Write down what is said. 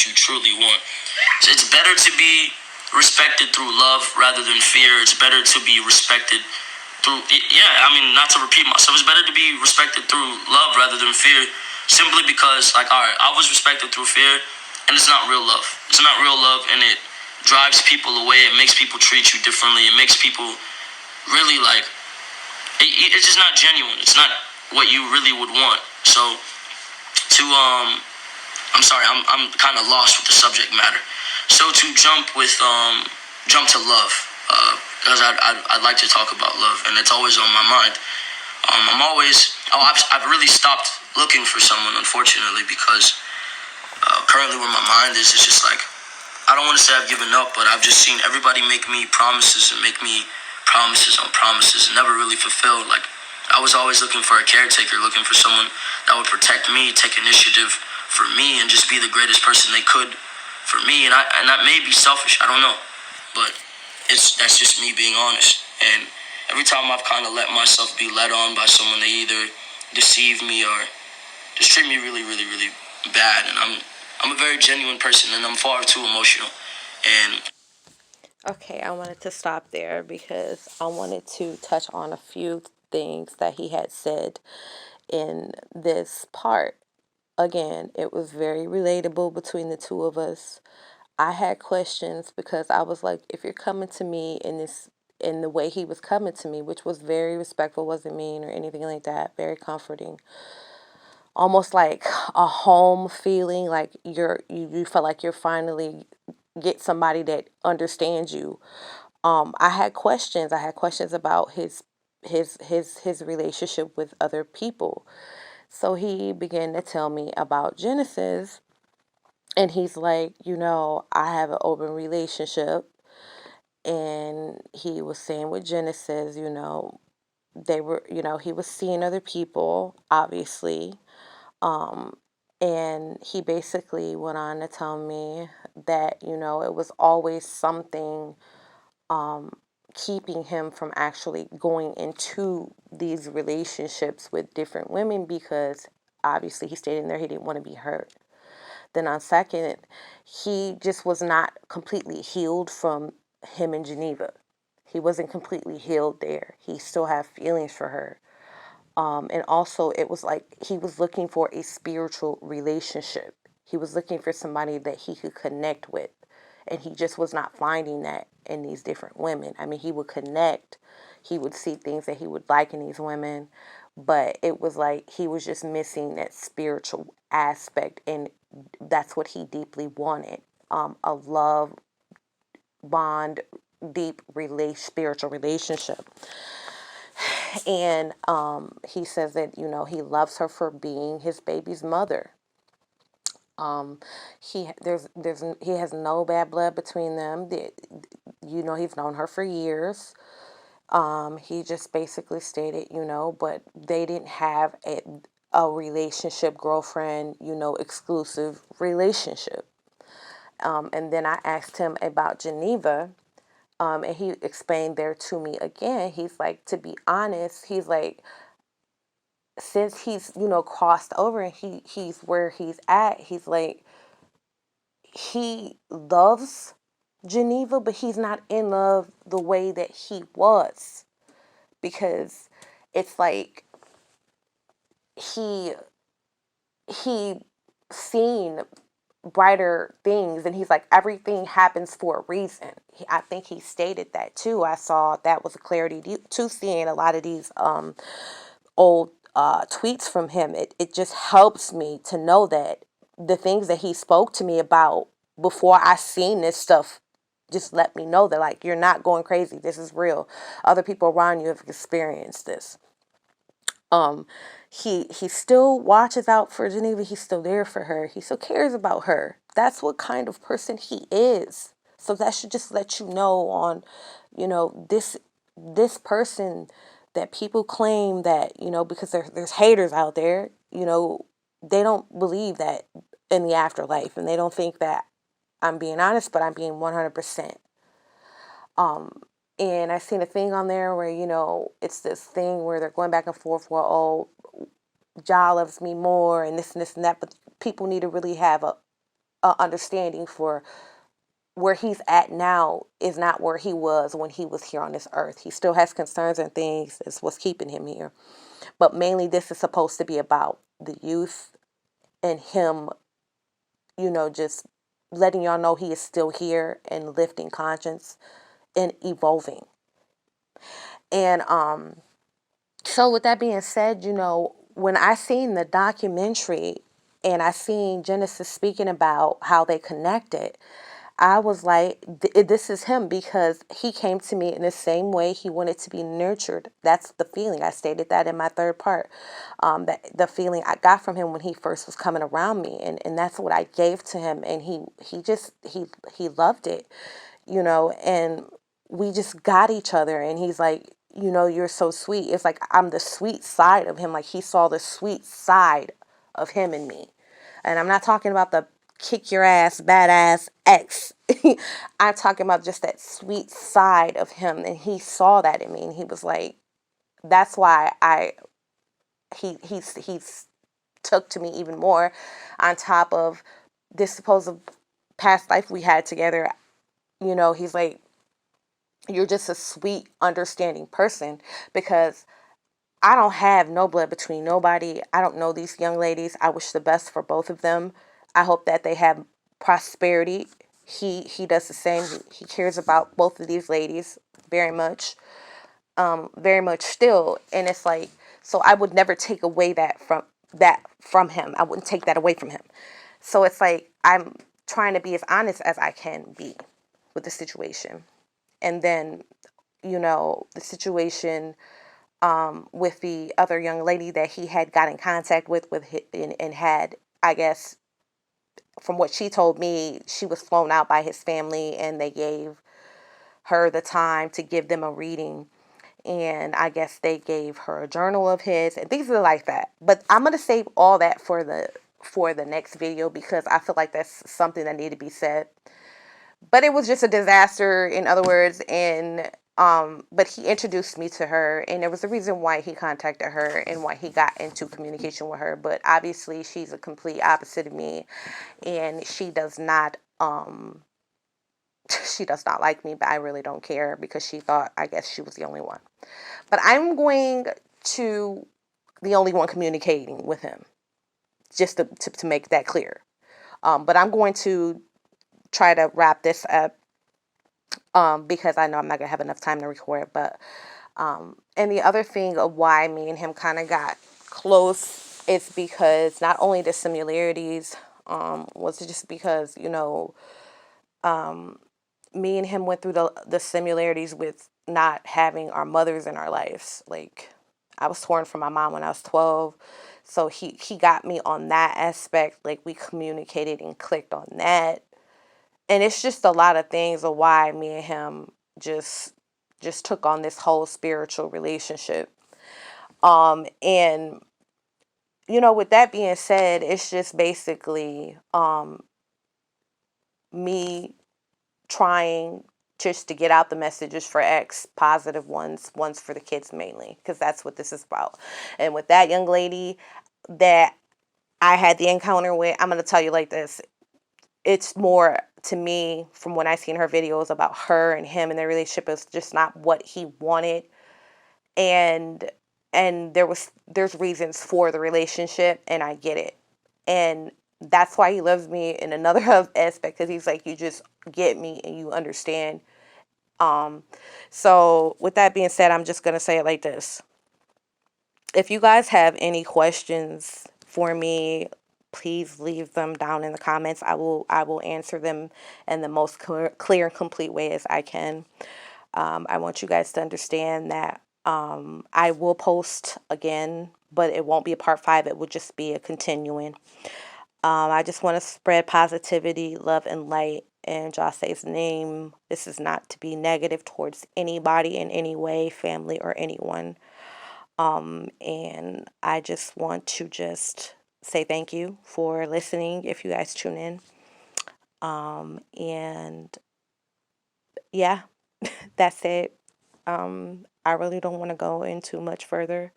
you truly want. So it's better to be respected through love rather than fear. It's better to be respected through, yeah, I mean, not to repeat myself, it's better to be respected through love rather than fear, simply because, like, all right, I was respected through fear, and it's not real love. It's not real love, and it drives people away. It makes people treat you differently. It makes people really, like, it's just not genuine. It's not what you really would want. So, I'm sorry, I'm kind of lost with the subject matter. So to jump to love, because I'd like to talk about love, and it's always on my mind. I've really stopped looking for someone, unfortunately, because currently where my mind is, it's just like, I don't want to say I've given up, but I've just seen everybody make me promises and make me promises on promises and never really fulfilled. Like, I was always looking for a caretaker, looking for someone that would protect me, take initiative for me, and just be the greatest person they could for me. And that may be selfish, I don't know, but that's just me being honest. And every time I've kind of let myself be led on by someone, they either deceive me or just treat me really, really, really bad. And I'm a very genuine person, and I'm far too emotional. And Okay, I wanted to stop there because I wanted to touch on a few things that he had said in this part. Again, it was very relatable between the two of us. I had questions because I was like, if you're coming to me in the way he was coming to me, which was very respectful, wasn't mean or anything like that, very comforting, almost like a home feeling, like you feel like you're finally get somebody that understands you. I had questions. I had questions about his relationship with other people. So he began to tell me about Genesis, and he's like, I have an open relationship, and he was saying with Genesis, they were, he was seeing other people, obviously. Um, and he basically went on to tell me that, it was always something um, keeping him from actually going into these relationships with different women because obviously he stayed in there, he didn't want to be hurt. Then on second, he just was not completely healed from him in Geneva. He wasn't completely healed there. He still had feelings for her. And also, it was like he was looking for a spiritual relationship. He was looking for somebody that he could connect with. And he just was not finding that in these different women. I mean, he would connect. He would see things that he would like in these women. But it was like he was just missing that spiritual aspect. And that's what he deeply wanted. A love, bond, deep spiritual relationship. And he says that he loves her for being his baby's mother. He has no bad blood between them. He's known her for years. He just basically stated, but they didn't have a relationship, girlfriend, exclusive relationship. And then I asked him about Geneva. And he explained there to me again. He's like, to be honest, he's like, since he's, crossed over and he's where he's at, he's like, he loves Geneva, but he's not in love the way that he was. Because it's like he seen brighter things, and he's like, everything happens for a reason. I think he stated that too. I saw that was a clarity to seeing a lot of these old tweets from him. It just helps me to know that the things that he spoke to me about before I seen this stuff just let me know that, like, you're not going crazy. This is real. Other people around you have experienced this. He still watches out for Geneva. He's still there for her. He still cares about her. That's what kind of person he is. So that should just let you know on, this person that people claim that, because there's haters out there, they don't believe that in the afterlife, and they don't think that I'm being honest, but I'm being 100%. And I seen a thing on there where, it's this thing where they're going back and forth, well, oh, Jah loves me more and this and that. But people need to really have a understanding for where he's at now is not where he was when he was here on this earth. He still has concerns and things that's what's keeping him here. But mainly this is supposed to be about the youth and him, just letting y'all know he is still here and lifting conscience and evolving. And so with that being said, when I seen the documentary and I seen Genesis speaking about how they connected, I was like, this is him, because he came to me in the same way he wanted to be nurtured. That's the feeling. I stated that in my third part. That the feeling I got from him when he first was coming around me, and that's what I gave to him, and he loved it, and we just got each other, and he's like, you're so sweet. It's like I'm the sweet side of him. Like he saw the sweet side of him in me. And I'm not talking about the kick your ass, badass ex. I'm talking about just that sweet side of him. And he saw that in me. And he was like, that's why he's took to me even more, on top of this supposed past life we had together. He's like, you're just a sweet, understanding person, because I don't have no blood between nobody. I don't know these young ladies. I wish the best for both of them. I hope that they have prosperity. He does the same. He cares about both of these ladies very much, very much still. And it's like, so I would never take away that from him. I wouldn't take that away from him. So it's like I'm trying to be as honest as I can be with the situation. And then, the situation with the other young lady that he had got in contact and had, I guess, from what she told me, she was flown out by his family and they gave her the time to give them a reading. And I guess they gave her a journal of his and things like that. But I'm gonna save all that for the next video, because I feel like that's something that needed to be said. But it was just a disaster, in other words. And but he introduced me to her, and there was a reason why he contacted her and why he got into communication with her. But obviously she's a complete opposite of me, and she does not she does not like me. But I really don't care, because she thought, I guess, she was the only one. But I'm going to the only one communicating with him, just to make that clear. But I'm going to try to wrap this up, because I know I'm not gonna have enough time to record. But and the other thing of why me and him kind of got close is because not only the similarities, was just because me and him went through the similarities with not having our mothers in our lives. Like, I was torn from my mom when I was 12. So he got me on that aspect. Like, we communicated and clicked on that. And it's just a lot of things of why me and him just took on this whole spiritual relationship. And with that being said, it's just basically me trying just to get out the messages for X, positive ones for the kids mainly, because that's what this is about. And with that young lady that I had the encounter with, I'm going to tell you like this. It's more, to me, from when I seen her videos, about her and him and their relationship is just not what he wanted. And there's reasons for the relationship, and I get it. And that's why he loves me in another aspect, because he's like, you just get me and you understand. So with that being said, I'm just gonna say it like this. If you guys have any questions for me, please leave them down in the comments. I will answer them in the most clear and complete way as I can. I want you guys to understand that I will post again, but it won't be a part 5. It will just be a continuing. I just want to spread positivity, love, and light in Jose's name. This is not to be negative towards anybody in any way, family or anyone. And I just want to just say thank you for listening if you guys tune in. And yeah, that's it. I really don't want to go into much further.